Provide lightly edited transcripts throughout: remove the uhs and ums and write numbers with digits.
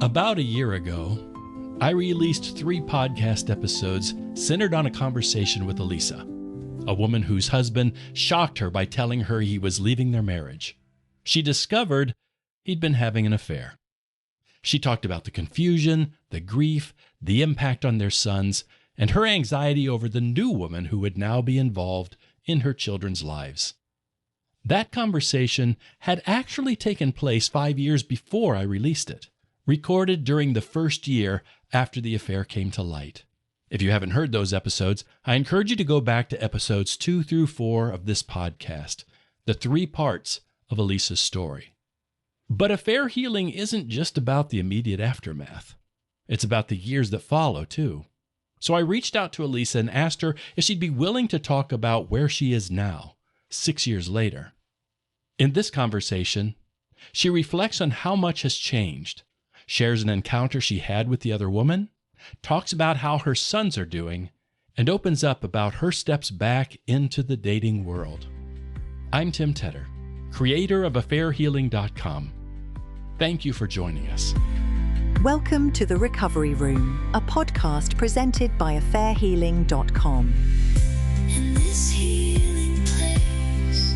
About a year ago, I released 3 podcast episodes centered on a conversation with Elisa, a woman whose husband shocked her by telling her he was leaving their marriage. She discovered he'd been having an affair. She talked about the confusion, the grief, the impact on their sons, and her anxiety over the new woman who would now be involved in her children's lives. That conversation had actually taken place 5 years before I released it, recorded during the first year after the affair came to light. If you haven't heard those episodes, I encourage you to go back to episodes 2 through 4 of this podcast, the 3 parts of Elisa's story. But affair healing isn't just about the immediate aftermath. It's about the years that follow, too. So I reached out to Elisa and asked her if she'd be willing to talk about where she is now, 6 years later. In this conversation, she reflects on how much has changed, shares an encounter she had with the other woman, talks about how her sons are doing, and opens up about her steps back into the dating world. I'm Tim Tedder, creator of affairhealing.com. Thank you for joining us. Welcome to The Recovery Room, a podcast presented by affairhealing.com. In this healing place,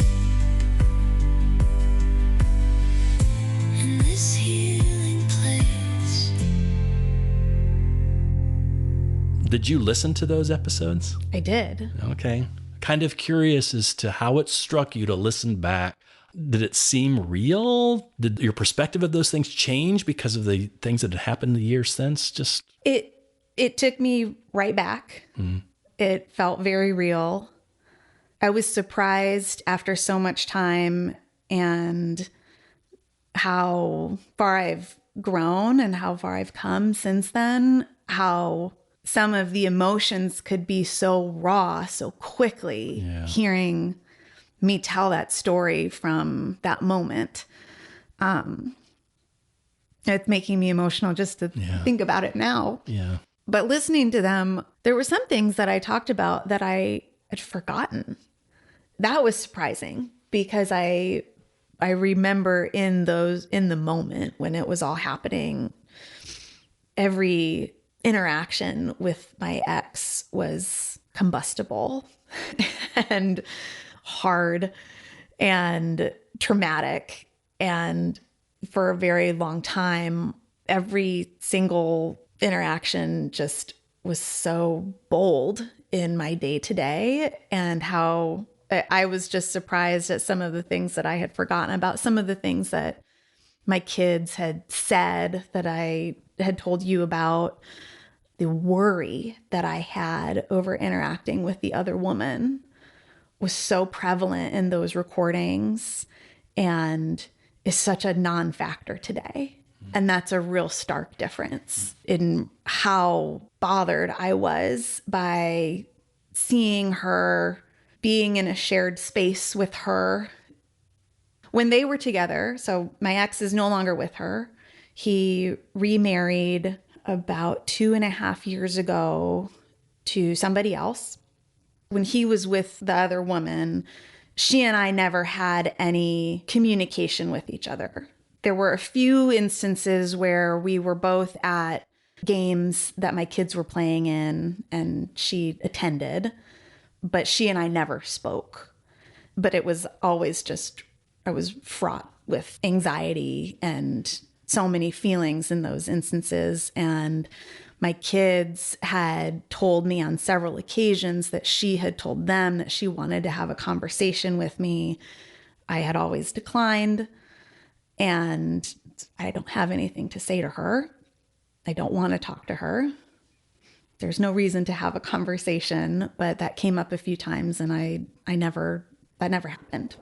in this healing place. Did you listen to those episodes? I did. Okay. Kind of curious as to how it struck you to listen back. Did it seem real? Did your perspective of those things change because of the things that had happened the years since? It took me right back. It felt very real. I was surprised after so much time and how far I've grown and how far I've come since then, how some of the emotions could be so raw so quickly. Hearing me tell that story from that moment. It's making me emotional just to think about it now. Yeah. But listening to them, there were some things that I talked about that I had forgotten. That was surprising because I remember in the moment when it was all happening, every interaction with my ex was combustible and hard and traumatic. And for a very long time, every single interaction just was so bold in my day to day, and how I was just surprised at some of the things that I had forgotten about, some of the things that my kids had said that I had told you about, the worry that I had over interacting with the other woman was so prevalent in those recordings and is such a non-factor today. And that's a real stark difference in how bothered I was by seeing her, being in a shared space with her. When they were together, so my ex is no longer with her. He remarried about 2.5 years ago to somebody else. When he was with the other woman, she and I never had any communication with each other. There were a few instances where we were both at games that my kids were playing in and she attended, but she and I never spoke. But it was always just, I was fraught with anxiety and so many feelings in those instances. And my kids had told me on several occasions that she had told them that she wanted to have a conversation with me. I had always declined, and I don't have anything to say to her. I don't want to talk to her. There's no reason to have a conversation, but that came up a few times, and that never happened.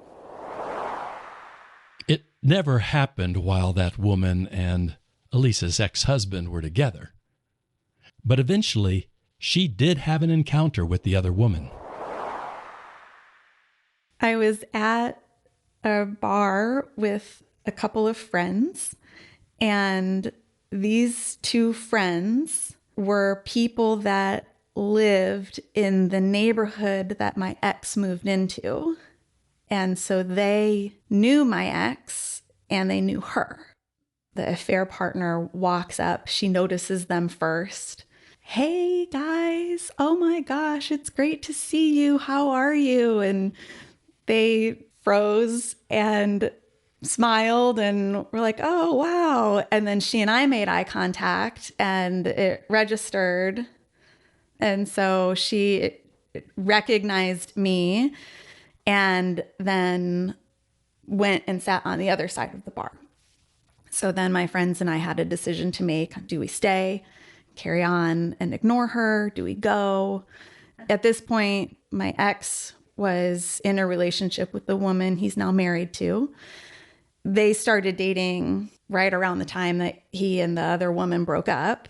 It never happened while that woman and Elisa's ex-husband were together. But eventually, she did have an encounter with the other woman. I was at a bar with a couple of friends, and these 2 friends were people that lived in the neighborhood that my ex moved into. And so they knew my ex and they knew her. The affair partner walks up. She notices them first. Hey guys, oh my gosh, it's great to see you. How are you? And they froze and smiled and were like, oh, wow. And then she and I made eye contact and it registered. And so she recognized me and then went and sat on the other side of the bar. So then my friends and I had a decision to make. Do we stay, carry on and ignore her? Do we go? At this point, my ex was in a relationship with the woman he's now married to. They started dating right around the time that he and the other woman broke up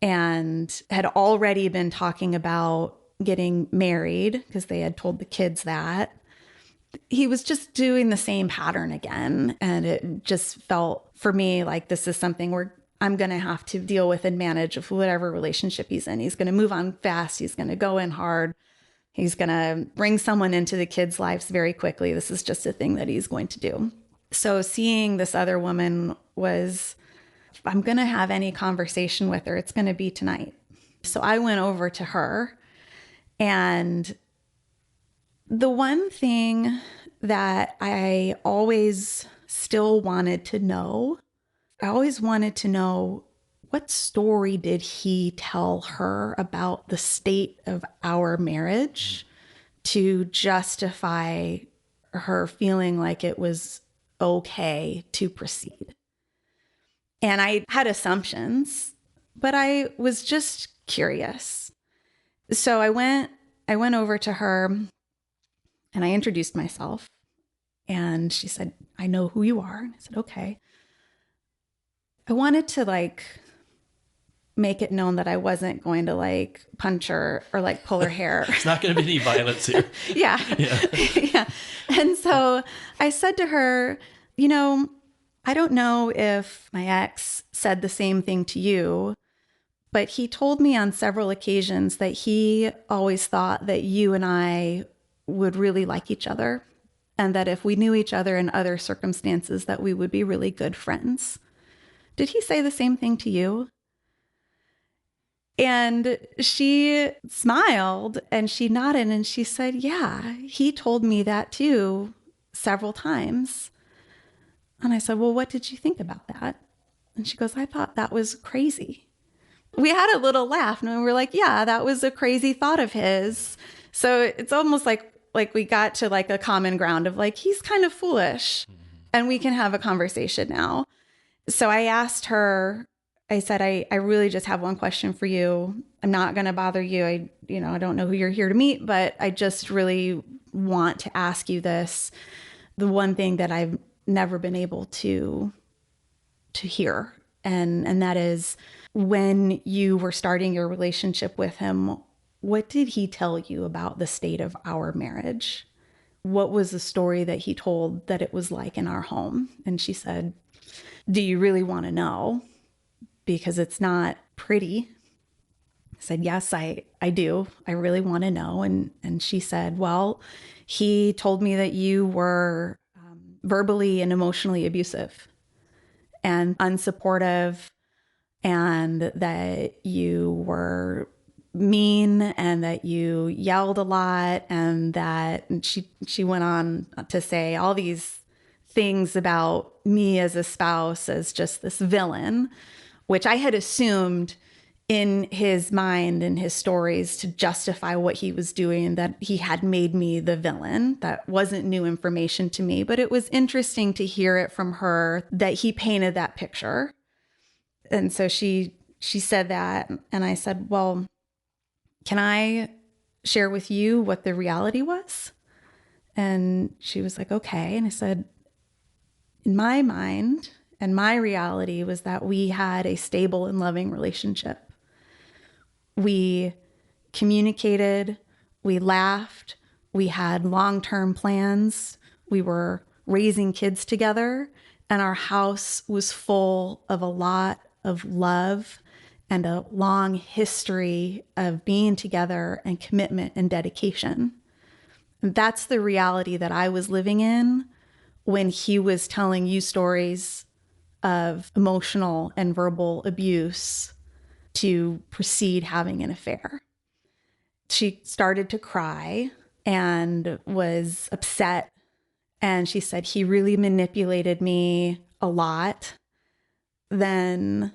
and had already been talking about getting married because they had told the kids that. He was just doing the same pattern again. And it just felt for me like this is something where I'm going to have to deal with and manage of whatever relationship he's in. He's going to move on fast. He's going to go in hard. He's going to bring someone into the kids' lives very quickly. This is just a thing that he's going to do. So seeing this other woman was, if I'm going to have any conversation with her, it's going to be tonight. So I went over to her, and the one thing that I always still wanted to know, I always wanted to know, what story did he tell her about the state of our marriage to justify her feeling like it was okay to proceed? And I had assumptions, but I was just curious. So I went over to her and I introduced myself, and she said, I know who you are. And I said, okay. I wanted to make it known that I wasn't going to punch her or pull her hair. There's not going to be any violence here. Yeah. Yeah. And so I said to her, I don't know if my ex said the same thing to you, but he told me on several occasions that he always thought that you and I would really like each other, and that if we knew each other in other circumstances, that we would be really good friends. Did he say the same thing to you? And she smiled and she nodded and she said, yeah, he told me that too several times. And I said, well, what did you think about that? And she goes, I thought that was crazy. We had a little laugh and we were like, yeah, that was a crazy thought of his. So it's almost like we got to a common ground of he's kind of foolish and we can have a conversation now. So I asked her, I said, I really just have one question for you. I'm not going to bother you. I don't know who you're here to meet, but I just really want to ask you this. The one thing that I've never been able to hear. And that is, when you were starting your relationship with him, what did he tell you about the state of our marriage? What was the story that he told that it was like in our home? And she said, do you really want to know? Because it's not pretty. I said, yes, I do. I really want to know. And she said, well, he told me that you were verbally and emotionally abusive and unsupportive, and that you were mean and that you yelled a lot, and that she went on to say all these things about me as a spouse as just this villain, which I had assumed in his mind and his stories to justify what he was doing, that he had made me the villain. That wasn't new information to me, but it was interesting to hear it from her that he painted that picture. And so she said that, and I said, well, can I share with you what the reality was? And she was like, okay. And I said, in my mind and my reality was that we had a stable and loving relationship. We communicated, we laughed, we had long-term plans, we were raising kids together, and our house was full of a lot of love and a long history of being together and commitment and dedication. And that's the reality that I was living in when he was telling you stories of emotional and verbal abuse to proceed having an affair. She started to cry and was upset. And she said, he really manipulated me a lot. Then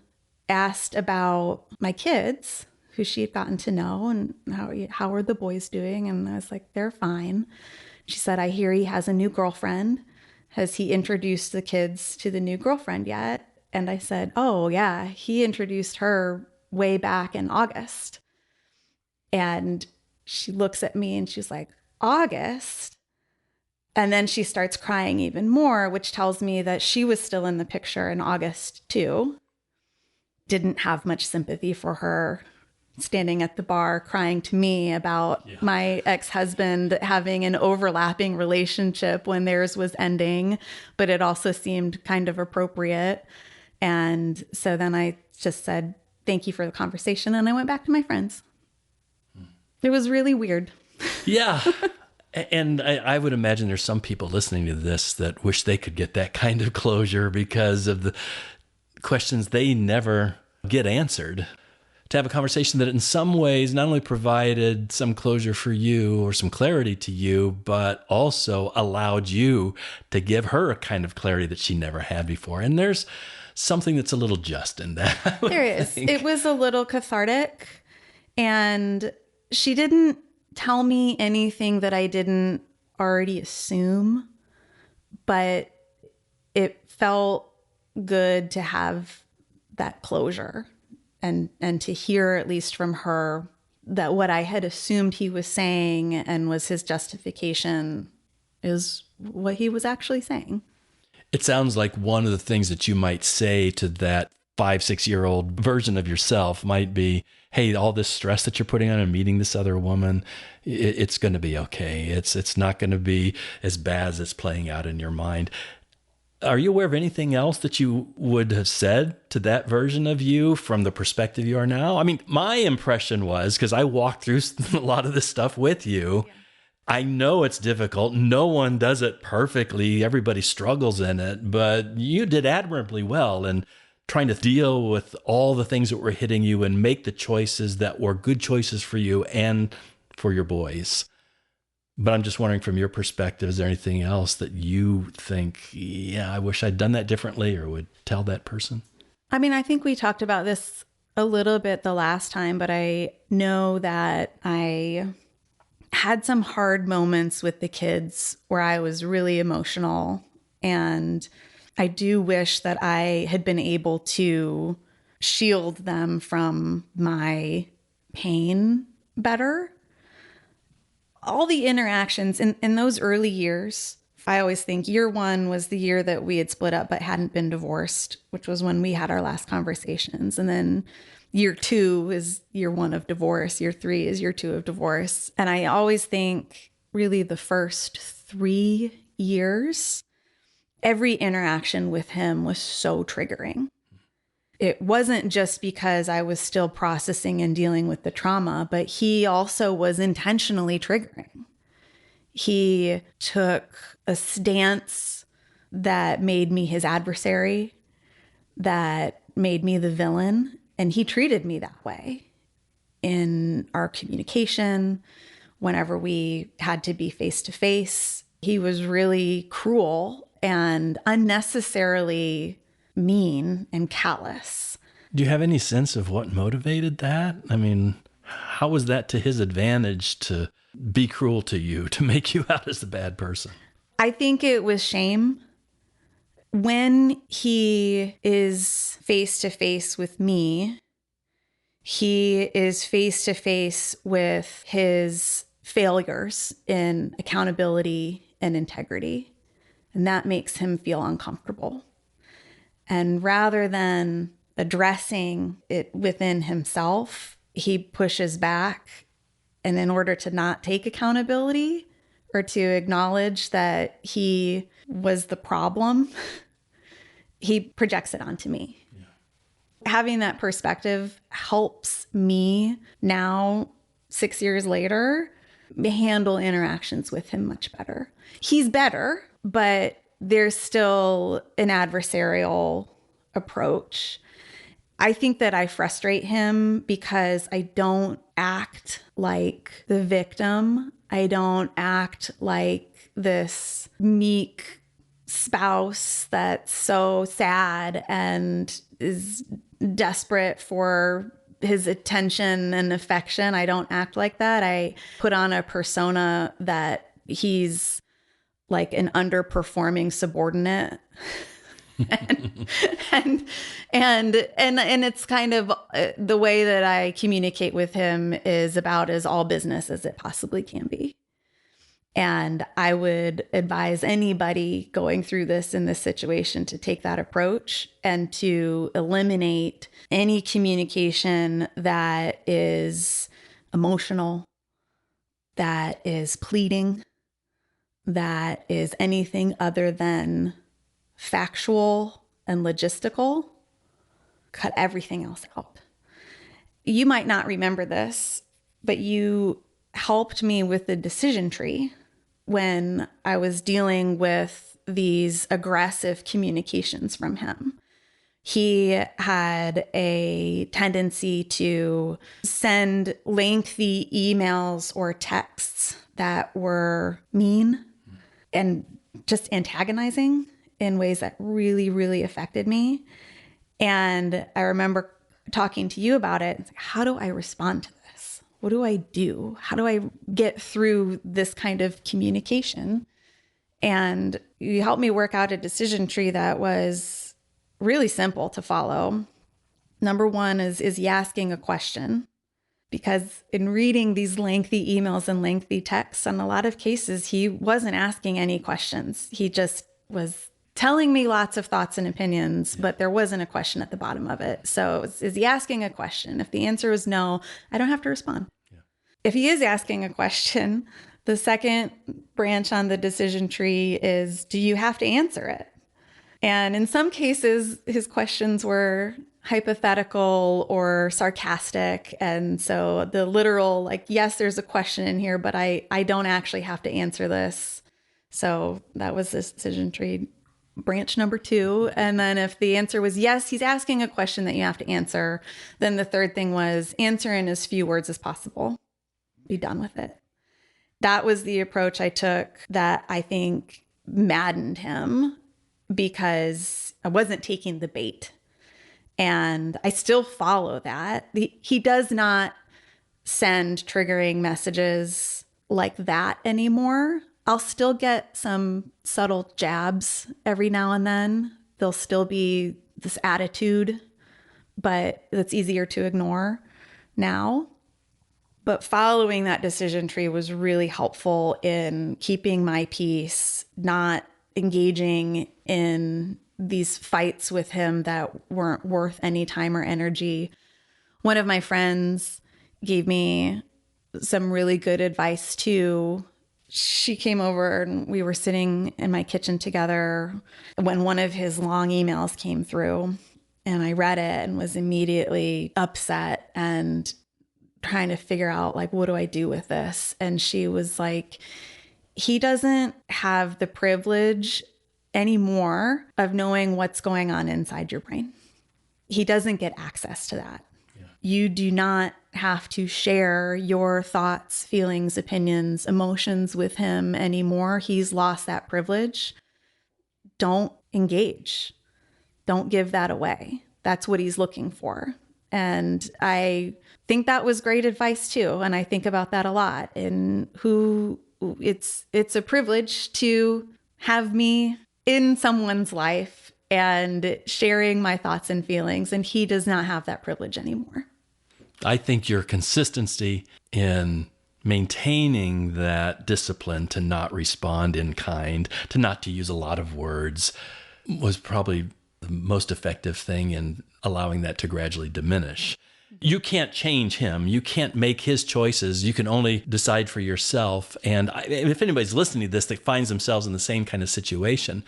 asked about my kids, who she had gotten to know, and how are the boys doing? And I was like, they're fine. She said, I hear he has a new girlfriend. Has he introduced the kids to the new girlfriend yet? And I said, oh yeah, he introduced her way back in August. And she looks at me and she's like, August? And then she starts crying even more, which tells me that she was still in the picture in August too. Didn't have much sympathy for her standing at the bar crying to me about my ex-husband having an overlapping relationship when theirs was ending, but it also seemed kind of appropriate. And so then I just said, thank you for the conversation. And I went back to my friends. It was really weird. Yeah. And I would imagine there's some people listening to this that wish they could get that kind of closure because of the questions they never get answered. To have a conversation that in some ways not only provided some closure for you or some clarity to you, but also allowed you to give her a kind of clarity that she never had before. And there's something that's a little just in that. There is. It was a little cathartic. And she didn't tell me anything that I didn't already assume, but it felt good to have that closure and to hear, at least from her, that what I had assumed he was saying and was his justification is what he was actually saying. It sounds like one of the things that you might say to that 5-6-year-old version of yourself might be, hey, all this stress that you're putting on and meeting this other woman, it's going to be okay. It's not going to be as bad as it's playing out in your mind. Are you aware of anything else that you would have said to that version of you from the perspective you are now? I mean, my impression was, because I walked through a lot of this stuff with you, I know it's difficult. No one does it perfectly. Everybody struggles in it, but you did admirably well in trying to deal with all the things that were hitting you and make the choices that were good choices for you and for your boys. But I'm just wondering, from your perspective, is there anything else that you think, yeah, I wish I'd done that differently, or would tell that person? I mean, I think we talked about this a little bit the last time, but I know that I had some hard moments with the kids where I was really emotional. And I do wish that I had been able to shield them from my pain better. All the interactions in those early years, I always think year one was the year that we had split up but hadn't been divorced, which was when we had our last conversations. And then year two is year one of divorce. Year three is year two of divorce. And I always think really the first 3 years, every interaction with him was so triggering. It wasn't just because I was still processing and dealing with the trauma, but he also was intentionally triggering. He took a stance that made me his adversary, that made me the villain, and he treated me that way in our communication. Whenever we had to be face to face, he was really cruel and unnecessarily mean and callous. Do you have any sense of what motivated that? I mean, how was that to his advantage to be cruel to you, to make you out as the bad person? I think it was shame. When he is face to face with me, he is face to face with his failures in accountability and integrity. And that makes him feel uncomfortable. And rather than addressing it within himself, he pushes back. And in order to not take accountability or to acknowledge that he was the problem, he projects it onto me. Yeah. Having that perspective helps me now, 6 years later, handle interactions with him much better. He's better, but there's still an adversarial approach. I think that I frustrate him because I don't act like the victim. I don't act like this meek spouse that's so sad and is desperate for his attention and affection. I don't act like that. I put on a persona that he's like an underperforming subordinate. and it's kind of the way that I communicate with him is about as all business as it possibly can be. And I would advise anybody going through this in this situation to take that approach and to eliminate any communication that is emotional, that is pleading, that is anything other than factual and logistical. Cut everything else out. You might not remember this, but you helped me with the decision tree when I was dealing with these aggressive communications from him. He had a tendency to send lengthy emails or texts that were mean and just antagonizing in ways that really, really affected me. And I remember talking to you about it. It's like, how do I respond to this? What do I do? How do I get through this kind of communication? And you helped me work out a decision tree that was really simple to follow. Number one is he asking a question? Because in reading these lengthy emails and lengthy texts, in a lot of cases, he wasn't asking any questions. He just was telling me lots of thoughts and opinions, but there wasn't a question at the bottom of it. So is he asking a question? If the answer is no, I don't have to respond. Yeah. If he is asking a question, the second branch on the decision tree is, do you have to answer it? And in some cases, his questions were hypothetical or sarcastic. And so the literal, like, yes, there's a question in here, but I don't actually have to answer this. So that was this decision tree. Branch number 2. And then if the answer was yes, he's asking a question that you have to answer, then the third thing was answer in as few words as possible. Be done with it. That was the approach I took that I think maddened him because I wasn't taking the bait. And I still follow that. He does not send triggering messages like that anymore. I'll still get some subtle jabs every now and then. There'll still be this attitude, but it's easier to ignore now. But following that decision tree was really helpful in keeping my peace, not engaging in these fights with him that weren't worth any time or energy. One of my friends gave me some really good advice too. She came over and we were sitting in my kitchen together when one of his long emails came through, and I read it and was immediately upset and trying to figure out, like, what do I do with this? And she was like, he doesn't have the privilege anymore of knowing what's going on inside your brain. He doesn't get access to that. Yeah. You do not have to share your thoughts, feelings, opinions, emotions with him anymore. He's lost that privilege. Don't engage. Don't give that away. That's what he's looking for. And I think that was great advice too. And I think about that a lot. And it's a privilege to have me in someone's life and sharing my thoughts and feelings. And he does not have that privilege anymore. I think your consistency in maintaining that discipline to not respond in kind, to not to use a lot of words, was probably the most effective thing in allowing that to gradually diminish. You can't change him. You can't make his choices. You can only decide for yourself. And if anybody's listening to this that finds themselves in the same kind of situation,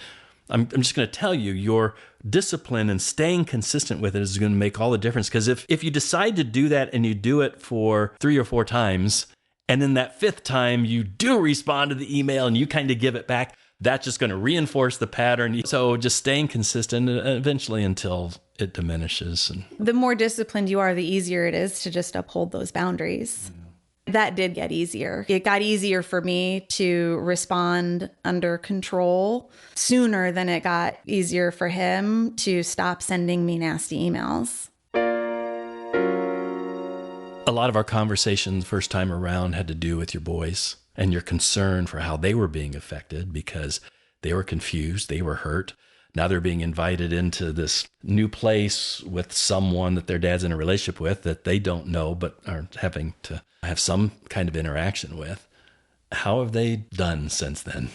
I'm just going to tell you, your discipline and staying consistent with it is going to make all the difference. Because if you decide to do that and you do it for 3 or 4 times, and then that 5th time you do respond to the email and you kind of give it back, that's just going to reinforce the pattern. So just staying consistent eventually until it diminishes. And The more disciplined you are, the easier it is to just uphold those boundaries. That did get easier. It got easier for me to respond under control sooner than it got easier for him to stop sending me nasty emails. a lot of our conversation the first time around had to do with your boys and your concern for how they were being affected because they were confused, they were hurt. Now they're being invited into this new place with someone that their dad's in a relationship with that they don't know but are having to have some kind of interaction with. How have they done since then?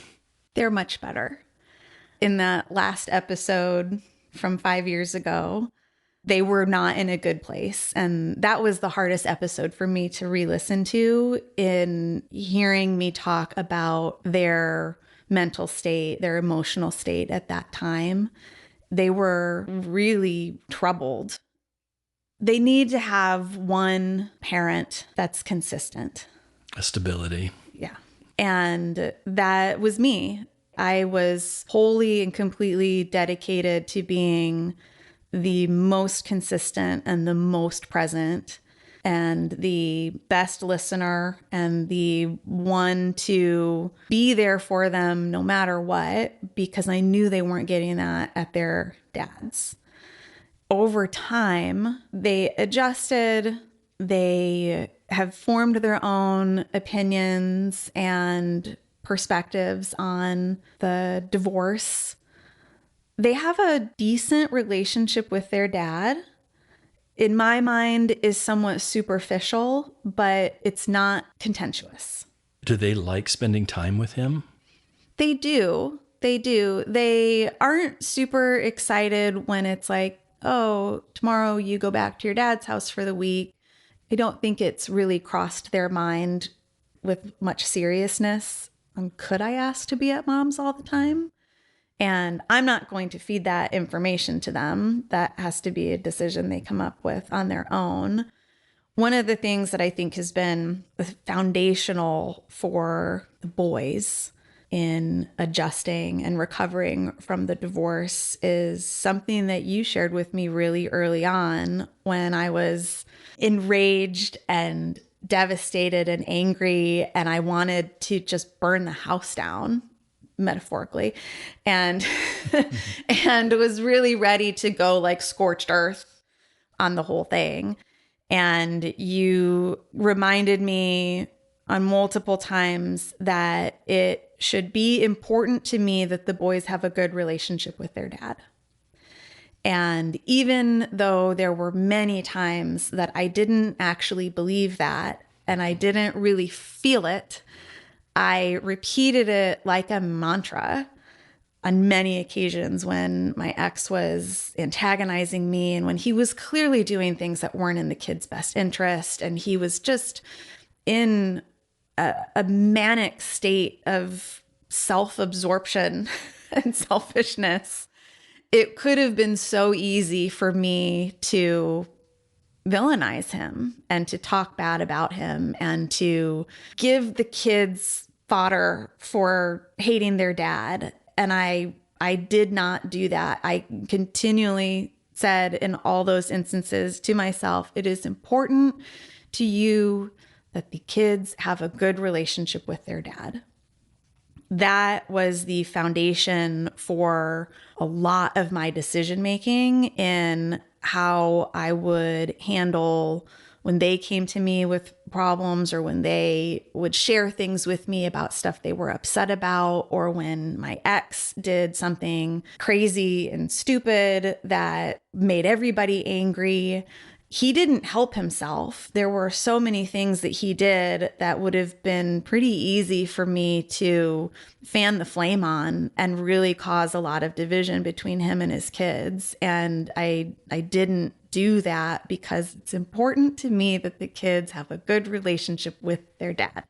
They're much better. In that last episode from 5 years ago, they were not in a good place. And that was the hardest episode for me to re-listen to, in hearing me talk about their mental state, their emotional state at that time. They were really troubled. They need to have one parent that's consistent. A stability. Yeah. And that was me. I was wholly and completely dedicated to being the most consistent and the most present and the best listener and the one to be there for them no matter what, because I knew they weren't getting that at their dad's. Over time, they adjusted. They have formed their own opinions and perspectives on the divorce. They have a decent relationship with their dad. In my mind, is somewhat superficial, but it's not contentious. Do they like spending time with him? They do. They do. They aren't super excited when it's like, oh, tomorrow you go back to your dad's house for the week. I don't think it's really crossed their mind with much seriousness. Could I ask to be at mom's all the time? And I'm not going to feed that information to them. That has to be a decision they come up with on their own. One of the things that I think has been foundational for the boys in adjusting and recovering from the divorce is something that you shared with me really early on when I was enraged and devastated and angry, and I wanted to just burn the house down, metaphorically, and and was really ready to go like scorched earth on the whole thing. And you reminded me on multiple times that it should be important to me that the boys have a good relationship with their dad. And even though there were many times that I didn't actually believe that, and I didn't really feel it, I repeated it like a mantra on many occasions when my ex was antagonizing me and when he was clearly doing things that weren't in the kids' best interest. And he was just in a manic state of self-absorption and selfishness. It could have been so easy for me to villainize him and to talk bad about him and to give the kids fodder for hating their dad. And I did not do that. I continually said in all those instances to myself, it is important to you that the kids have a good relationship with their dad. That was the foundation for a lot of my decision making in how I would handle when they came to me with problems, or when they would share things with me about stuff they were upset about, or when my ex did something crazy and stupid that made everybody angry. He didn't help himself. There were so many things that he did that would have been pretty easy for me to fan the flame on and really cause a lot of division between him and his kids. And I didn't do that because it's important to me that the kids have a good relationship with their dad. Yeah.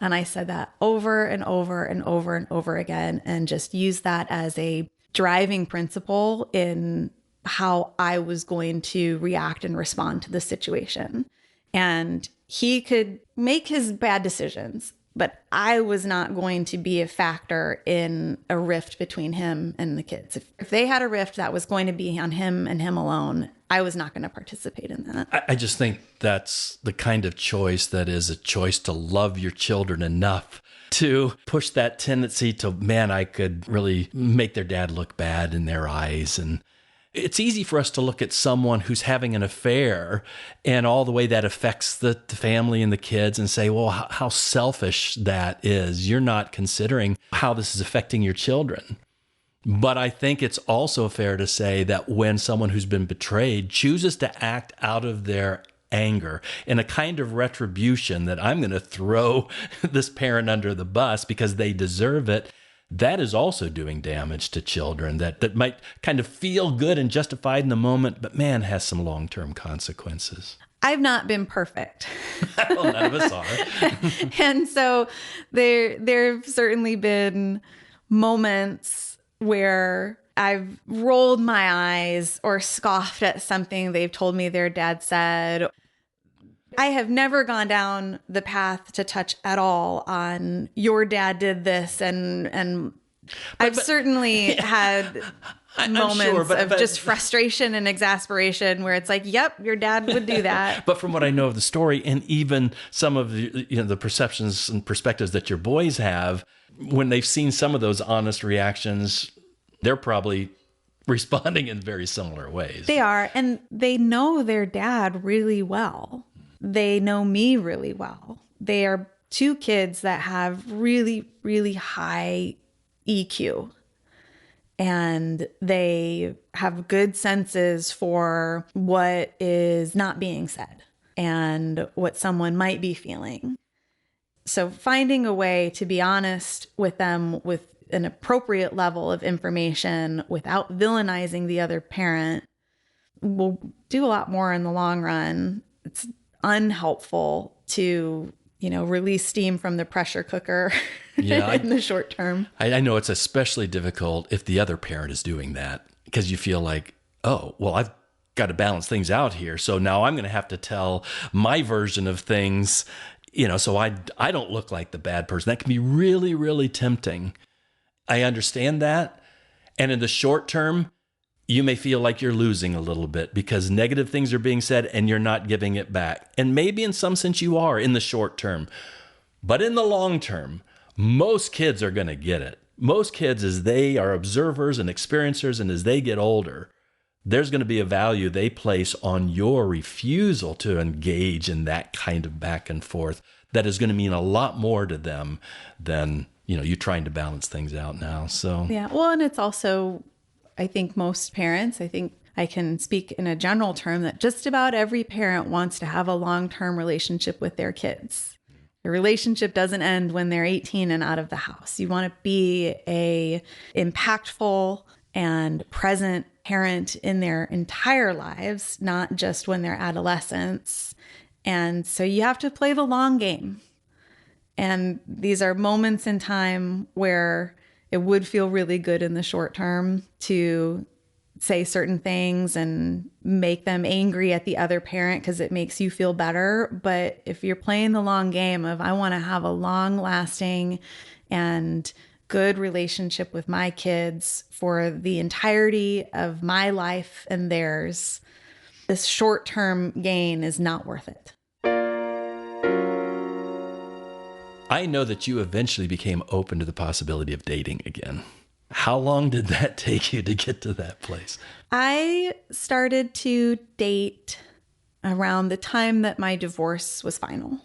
And I said that over and over and over and over again, and just used that as a driving principle in how I was going to react and respond to the situation. And he could make his bad decisions. But I was not going to be a factor in a rift between him and the kids. If they had a rift that was going to be on him and him alone, I was not going to participate in that. I just think that's the kind of choice that is a choice to love your children enough to push that tendency to, man, I could really make their dad look bad in their eyes. And it's easy for us to look at someone who's having an affair and all the way that affects the family and the kids and say, well, how selfish that is. You're not considering how this is affecting your children. But I think it's also fair to say that when someone who's been betrayed chooses to act out of their anger in a kind of retribution that I'm going to throw this parent under the bus because they deserve it, that is also doing damage to children that might kind of feel good and justified in the moment, but man, has some long-term consequences. I've not been perfect. Well, none of us are. And so there've certainly been moments where I've rolled my eyes or scoffed at something they've told me their dad said. I have never gone down the path to touch at all on your dad did this and I've certainly had moments of just frustration and exasperation where it's like, yep, your dad would do that. But from what I know of the story and even some of the perceptions and perspectives that your boys have, when they've seen some of those honest reactions, they're probably responding in very similar ways. They are, and they know their dad really well. They know me really well. They are two kids that have really, really high EQ. And they have good senses for what is not being said and what someone might be feeling. So finding a way to be honest with them with an appropriate level of information without villainizing the other parent will do a lot more in the long run. It's unhelpful to, release steam from the pressure cooker in the short term. I know it's especially difficult if the other parent is doing that because you feel like, oh, well, I've got to balance things out here. So now I'm going to have to tell my version of things, so I don't look like the bad person. That can be really, really tempting. I understand that. And in the short term, you may feel like you're losing a little bit because negative things are being said and you're not giving it back. And maybe in some sense you are in the short term. But in the long term, most kids are going to get it. Most kids, as they are observers and experiencers and as they get older, there's going to be a value they place on your refusal to engage in that kind of back and forth that is going to mean a lot more to them than, you trying to balance things out now. So, yeah. Well, and it's also, I think most parents, I think I can speak in a general term that just about every parent wants to have a long-term relationship with their kids. The relationship doesn't end when they're 18 and out of the house. You want to be a impactful and present parent in their entire lives, not just when they're adolescents. And so you have to play the long game. And these are moments in time where it would feel really good in the short term to say certain things and make them angry at the other parent because it makes you feel better. But if you're playing the long game of, I want to have a long lasting and good relationship with my kids for the entirety of my life and theirs, this short-term gain is not worth it. I know that you eventually became open to the possibility of dating again. How long did that take you to get to that place? I started to date around the time that my divorce was final,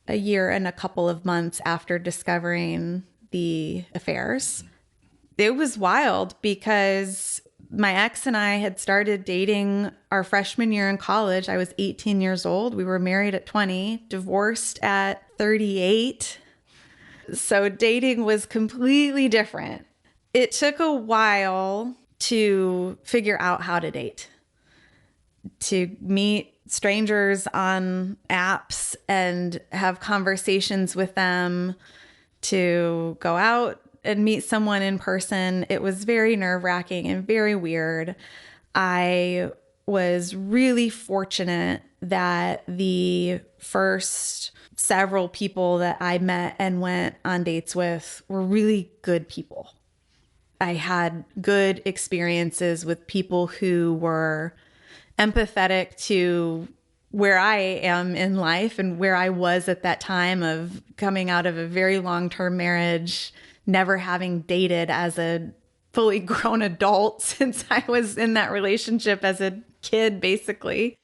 a year and a couple of months after discovering the affairs. It was wild because my ex and I had started dating our freshman year in college. I was 18 years old. We were married at 20, divorced at 38. So dating was completely different. It took a while to figure out how to date, to meet strangers on apps and have conversations with them, to go out and meet someone in person. It was very nerve-wracking and very weird. I was really fortunate that the first several people that I met and went on dates with were really good people. I had good experiences with people who were empathetic to where I am in life and where I was at that time of coming out of a very long-term marriage, never having dated as a fully grown adult since I was in that relationship as a kid, basically,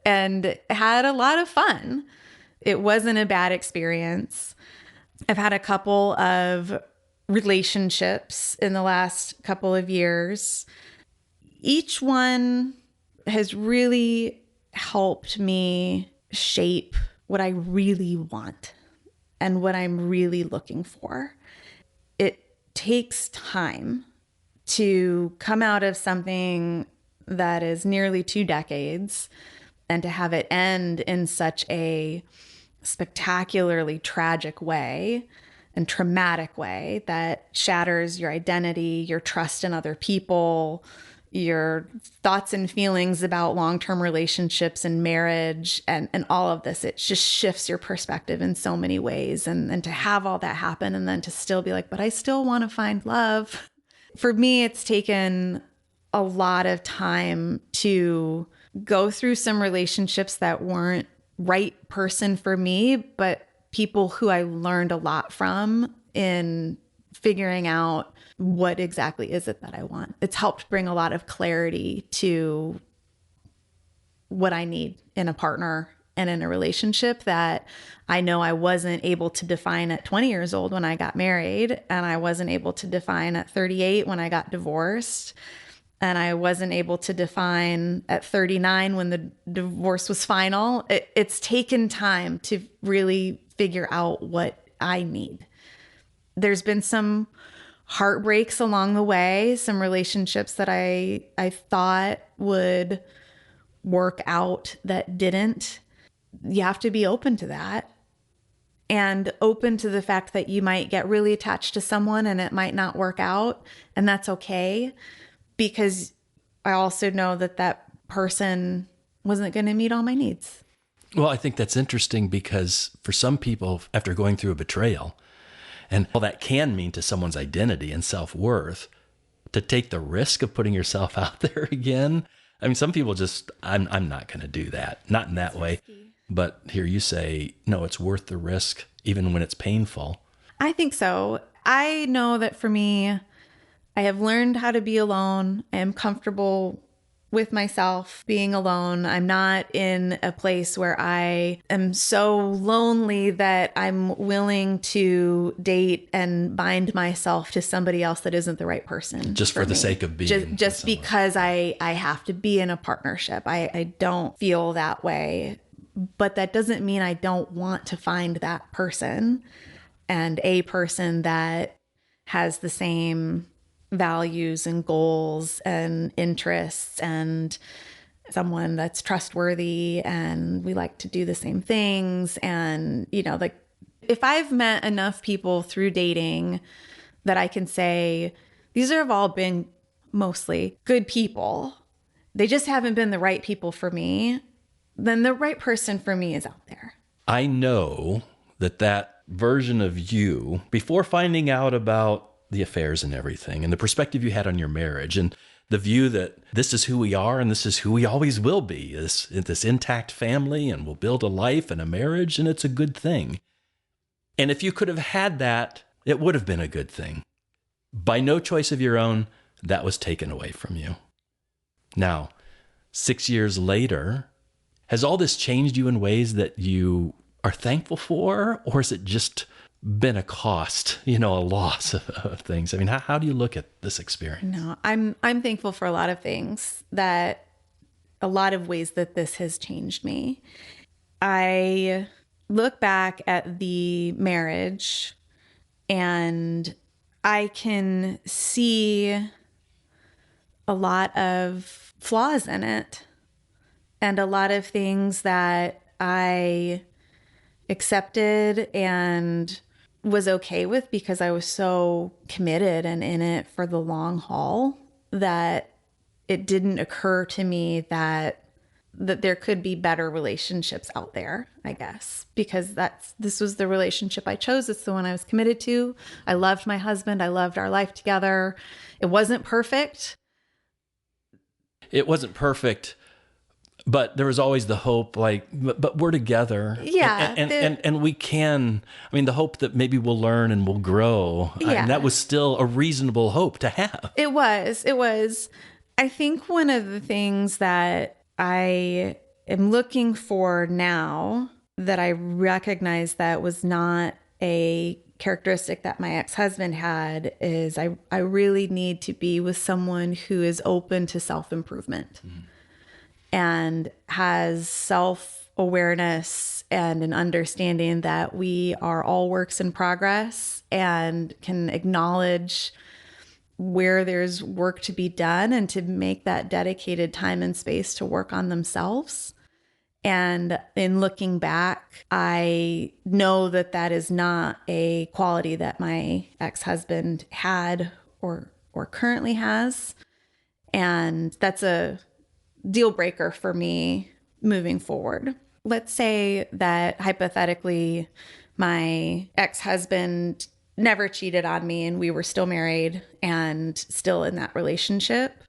and had a lot of fun. It wasn't a bad experience. I've had a couple of relationships in the last couple of years. Each one has really helped me shape what I really want and what I'm really looking for. It takes time to come out of something that is nearly 2 decades and to have it end in such a spectacularly tragic way and traumatic way that shatters your identity, your trust in other people, your thoughts and feelings about long-term relationships and marriage and all of this. It just shifts your perspective in so many ways. And to have all that happen and then to still be like, but I still want to find love. For me, it's taken a lot of time to go through some relationships that weren't right person for me, but people who I learned a lot from in figuring out what exactly is it that I want. It's helped bring a lot of clarity to what I need in a partner and in a relationship that I know I wasn't able to define at 20 years old when I got married, and I wasn't able to define at 38 when I got divorced, and I wasn't able to define at 39 when the divorce was final. It's taken time to really figure out what I need. There's been some heartbreaks along the way, some relationships that I thought would work out that didn't. You have to be open to that and open to the fact that you might get really attached to someone and it might not work out, and that's okay, because I also know that that person wasn't going to meet all my needs. Well, I think that's interesting because for some people, after going through a betrayal, and all that can mean to someone's identity and self-worth, to take the risk of putting yourself out there again. I mean, some people just, I'm not going to do that. Not in that way. But here you say, no, it's worth the risk, even when it's painful. I think so. I know that for me, I have learned how to be alone. I am comfortable with myself being alone. I'm not in a place where I am so lonely that I'm willing to date and bind myself to somebody else that isn't the right person. Just for the sake of being. Just because I have to be in a partnership. I don't feel that way. But that doesn't mean I don't want to find that person, and a person that has the same values and goals and interests, and someone that's trustworthy, and we like to do the same things. And, you know, like if I've met enough people through dating that I can say, these have all been mostly good people, they just haven't been the right people for me, then the right person for me is out there. I know that version of you, before finding out about the affairs and everything, and the perspective you had on your marriage, and the view that this is who we are and this is who we always will be, this intact family, and we'll build a life and a marriage, and it's a good thing. And if you could have had that, it would have been a good thing. By no choice of your own, that was taken away from you. Now, 6 years later, has all this changed you in ways that you are thankful for, or has it just been a cost, a loss of things? I mean, how do you look at this experience? No, I'm thankful for a lot of things, that a lot of ways that this has changed me. I look back at the marriage and I can see a lot of flaws in it and a lot of things that I accepted and was okay with because I was so committed and in it for the long haul that it didn't occur to me that that there could be better relationships out there, I guess, because this was the relationship I chose. It's the one I was committed to. I loved my husband. I loved our life together. It wasn't perfect. It wasn't perfect, but there was always the hope, like, but we're together. Yeah. And we can, I mean, the hope that maybe we'll learn and we'll grow. Yeah. And that was still a reasonable hope to have. It was. I think one of the things that I am looking for now that I recognize that was not a characteristic that my ex-husband had is I really need to be with someone who is open to self-improvement and has self-awareness and an understanding that we are all works in progress and can acknowledge where there's work to be done and to make that dedicated time and space to work on themselves. And in looking back, I know that that is not a quality that my ex-husband had or currently has. And that's a deal breaker for me moving forward. Let's say that hypothetically, my ex-husband never cheated on me and we were still married and still in that relationship.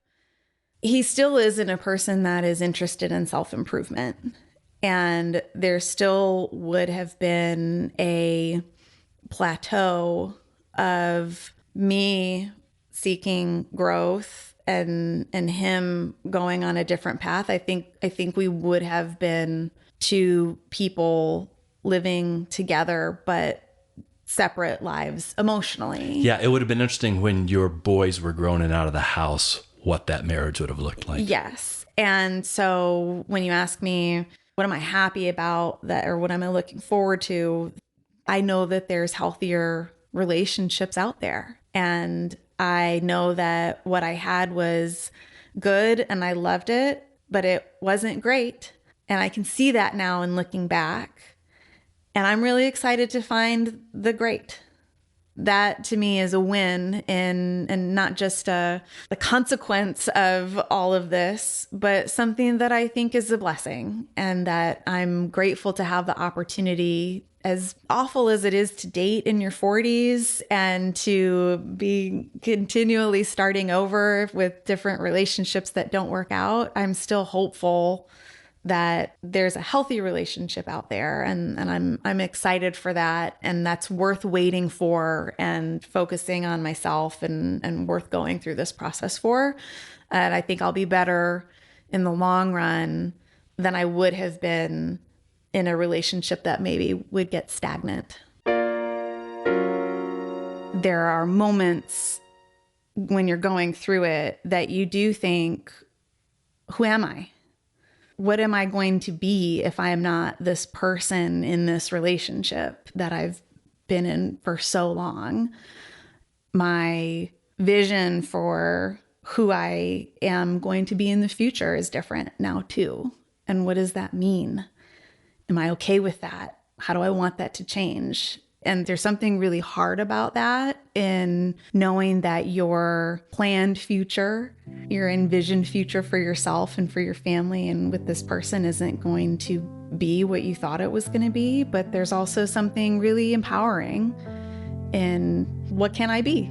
He still isn't a person that is interested in self-improvement. And there still would have been a plateau of me seeking growth and him going on a different path. I think we would have been two people living together, but separate lives emotionally. Yeah, it would have been interesting when your boys were grown and out of the house, what that marriage would have looked like. Yes. And so when you ask me, what am I happy about that, or what am I looking forward to? I know that there's healthier relationships out there. And I know that what I had was good and I loved it, but it wasn't great. And I can see that now in looking back. And I'm really excited to find the great. That to me is a win and not just the consequence of all of this, but something that I think is a blessing and that I'm grateful to have the opportunity, as awful as it is to date in your 40s and to be continually starting over with different relationships that don't work out. I'm still hopeful that there's a healthy relationship out there and I'm excited for that, and that's worth waiting for and focusing on myself and worth going through this process for. And I think I'll be better in the long run than I would have been in a relationship that maybe would get stagnant. There are moments when you're going through it that you do think, who am I? What am I going to be if I am not this person in this relationship that I've been in for so long? My vision for who I am going to be in the future is different now too. And what does that mean? Am I okay with that? How do I want that to change? And there's something really hard about that in knowing that your planned future, your envisioned future for yourself and for your family and with this person isn't going to be what you thought it was going to be. But there's also something really empowering in what can I be?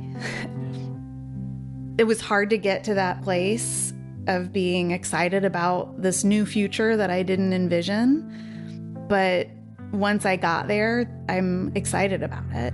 It was hard to get to that place of being excited about this new future that I didn't envision. But once I got there, I'm excited about it.